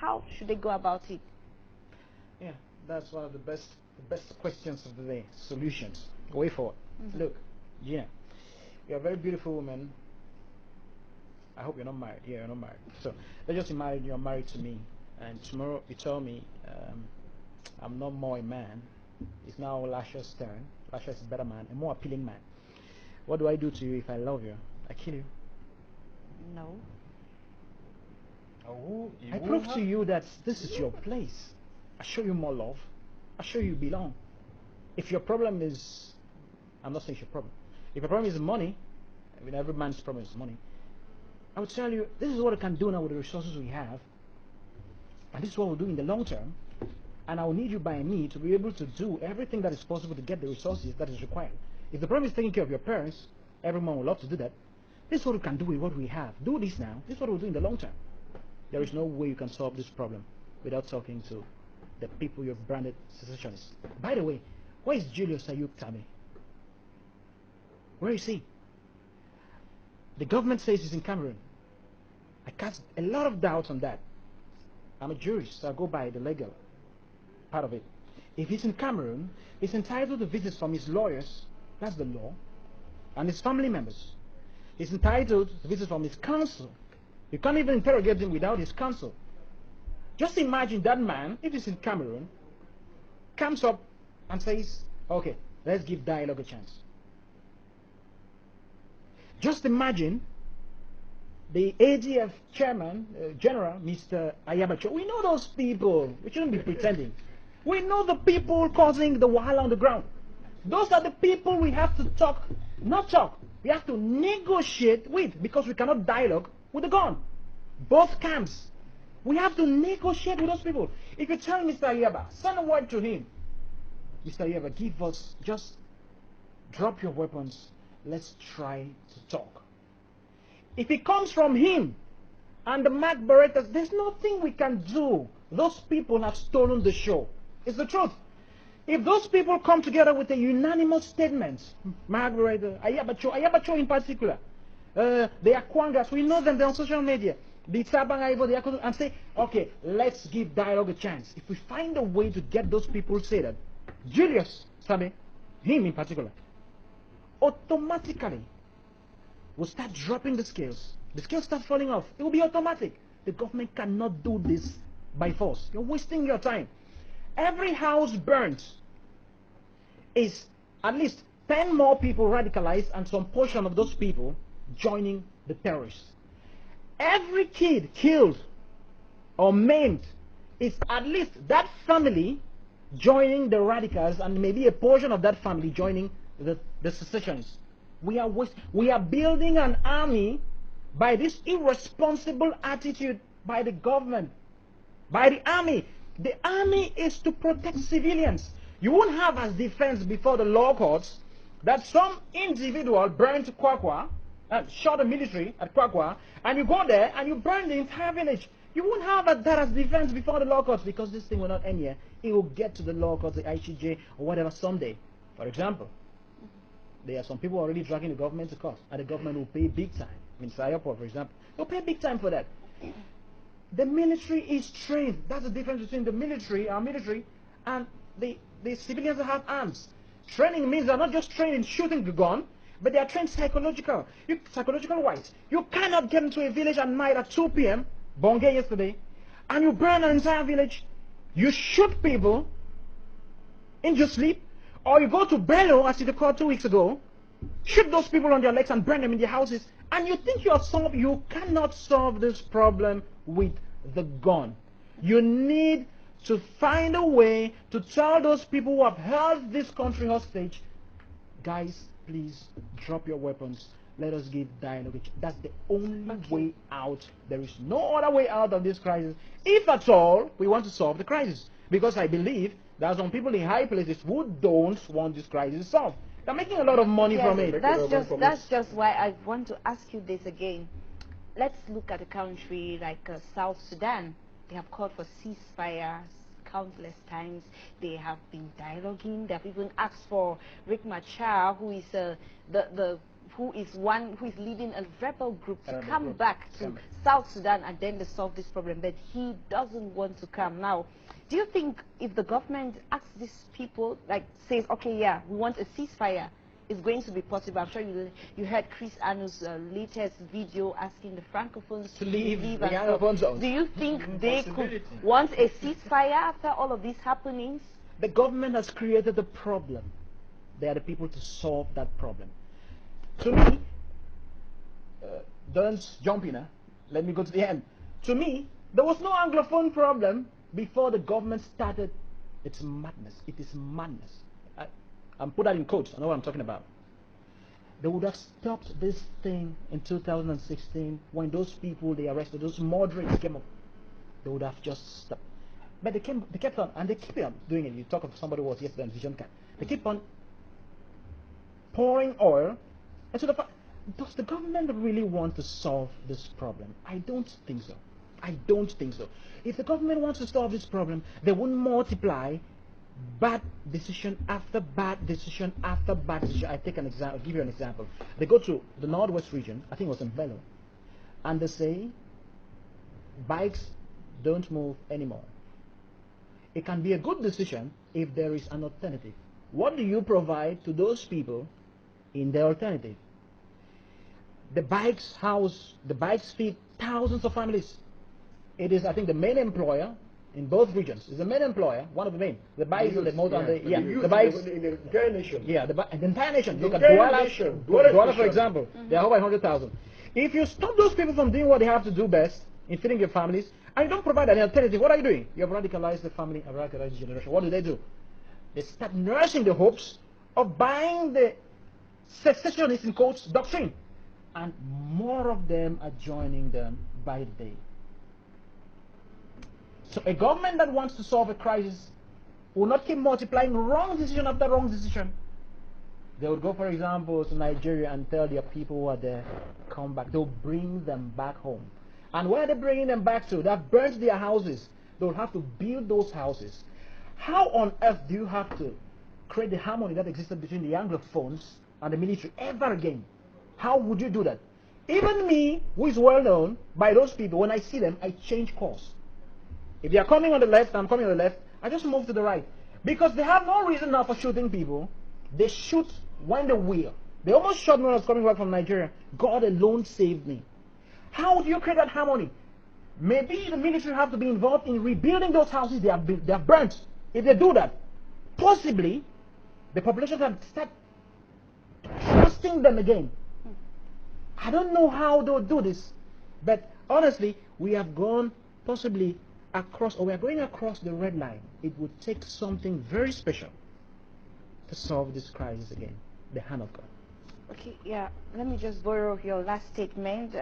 How should they go about it? Yeah, that's one of the best questions of the day. Solutions. Way forward. Look, Gina, you're a very beautiful woman. I hope you're not married. Yeah, you're not married. So let's just imagine you're married to me, and tomorrow you tell me I'm not more a man. It's now Lasha's turn. Lasha is a better man, a more appealing man. What do I do to you if I love you? I kill you. No. Oh, I prove to you that this is your place. I show you more love. I show you belong. If your problem is, I'm not saying it's your problem. If your problem is money, I mean every man's problem is money, I would tell you this is what I can do now with the resources we have, and this is what we'll do in the long term, and I will need you by me to be able to do everything that is possible to get the resources that is required. If the problem is taking care of your parents, everyone would love to do that. This is what we can do with what we have. Do this now. This is what we'll do in the long term. There is no way you can solve this problem without talking to the people you've branded secessionists. By the way, where is Julius Ayuk Tabe? Where is he? The government says he's in Cameroon. I cast a lot of doubts on that. I'm a jurist, so I go by the legal part of it. If he's in Cameroon, he's entitled to visits from his lawyers, that's the law, and his family members. He's entitled to visits from his counsel. You can't even interrogate him without his counsel. Just imagine that man, if he's in Cameroon, comes up and says, okay, let's give dialogue a chance. Just imagine the ADF chairman, General, Mr. AYAH. We know those people. We shouldn't be pretending. We know the people causing the wahala on the ground. Those are the people we have to talk, not talk. We have to negotiate with, because we cannot dialogue with the gun. Both camps. We have to negotiate with those people. If you tell Mr. AYAH, send a word to him. Mr. AYAH, give us, just drop your weapons. Let's try to talk. If it comes from him and the Mac Berettas, there's nothing we can do. Those people have stolen the show. It's the truth. If those people come together with a unanimous statement, Mac Beretta, AYAH in particular, the Akwangas, we know them, they're on social media, the Sabang Ivo, and say, okay, let's give dialogue a chance. If we find a way to get those people to say that, Julius Sabe, him in particular, automatically will start dropping the scales. The scales start falling off. It will be automatic. The government cannot do this by force. You're wasting your time. Every house burnt is at least 10 more people radicalized and some portion of those people joining the terrorists. Every kid killed or maimed is at least that family joining the radicals and maybe a portion of that family joining the secessionists. We are building an army by this irresponsible attitude by the government, by the army. The army is to protect civilians. You won't have as defense before the law courts that some individual burned Kwakwa, shot the military at Kwakwa, and you go there and you burn the entire village. You won't have that as defense before the law courts, because this thing will not end here. It will get to the law courts, the ICJ, or whatever someday. For example, there are some people already dragging the government to court, and the government will pay big time. I mean, Sayapor, for example, they'll pay big time for that. The military is trained. That's the difference between the military, our military, and the civilians that have arms. Training means they're not just trained in shooting the gun, but they are trained psychological wise. You cannot get into a village at night at 2 p.m., Bongay yesterday, and you burn an entire village. You shoot people in your sleep, or you go to Bello, as it occurred 2 weeks ago, shoot those people on their legs and burn them in their houses, and you think you cannot solve this problem with the gun. You need to find a way to tell those people who have held this country hostage, guys, please drop your weapons. Let us give dialogue. That's the only way out. There is no other way out of this crisis, if at all we want to solve the crisis. Because I believe there are some people in high places who don't want this crisis solved. They're making a lot of money from it. That's just why I want to ask you this again. Let's look at a country like South Sudan. They have called for ceasefires countless times. They have been dialoguing. They have even asked for Riek Machar, who is who is leading a rebel group to come Group. back to South Sudan and then to solve this problem, but he doesn't want to come. Now, do you think if the government asks these people, like says, okay, yeah, we want a ceasefire, it's going to be possible? I'm sure you heard Chris Anu's latest video asking the Francophones to leave the and Anglophone so. zones. Do you think they could want a ceasefire after all of these happenings? The government has created a problem. They are the people to solve that problem. To me, don't jump in. Let me go to the end. To me, there was no Anglophone problem before the government started its madness. It is madness. I'm put that in quotes. I know what I'm talking about. They would have stopped this thing in 2016 when those people they arrested, those moderates came up. They would have just stopped. But they kept on, and they keep on doing it. You talk of somebody who was yesterday on Vision Card. They keep on pouring oil into the fire. Does the government really want to solve this problem? I don't think so. I don't think so. If the government wants to solve this problem, they won't multiply bad decision after bad decision after bad decision. I take an example. I'll give you an example. They go to the Northwest region, I think it was in Velo, and they say bikes don't move anymore. It can be a good decision if there is an alternative. What do you provide to those people in the alternative? The bikes feed thousands of families. It is, I think, the main employer in both regions. It's the main employer, one of the main. The bikes and the motor and the bikes in the entire nation. Yeah, the entire nation. Look at Nation. Douala, for example. They are over 100,000. If you stop those people from doing what they have to do best in feeding your families, and you don't provide an alternative, what are you doing? You have radicalized the family and radicalized the generation. What do? They start nursing the hopes of buying the secessionist in quotes doctrine, and more of them are joining them by the day. So a government that wants to solve a crisis will not keep multiplying wrong decision after wrong decision. They would go, for example, to Nigeria and tell their people who are there, come back. They'll bring them back home. And where are they bringing them back to? They've burnt their houses. They'll have to build those houses. How on earth do you have to create the harmony that existed between the Anglophones and the military ever again? How would you do that? Even me, who is well known by those people, when I see them, I change course. If they are coming on the left, I'm coming on the left, I just move to the right. Because they have no reason now for shooting people. They shoot when they will. They almost shot me when I was coming back from Nigeria. God alone saved me. How do you create that harmony? Maybe the military have to be involved in rebuilding those houses they have burnt. If they do that, possibly the population can start trusting them again. I don't know how they'll do this, but honestly, we have gone possibly across, or we are going across the red line. It would take something very special to solve this crisis again. The hand of God. Okay, yeah. Let me just borrow your last statement.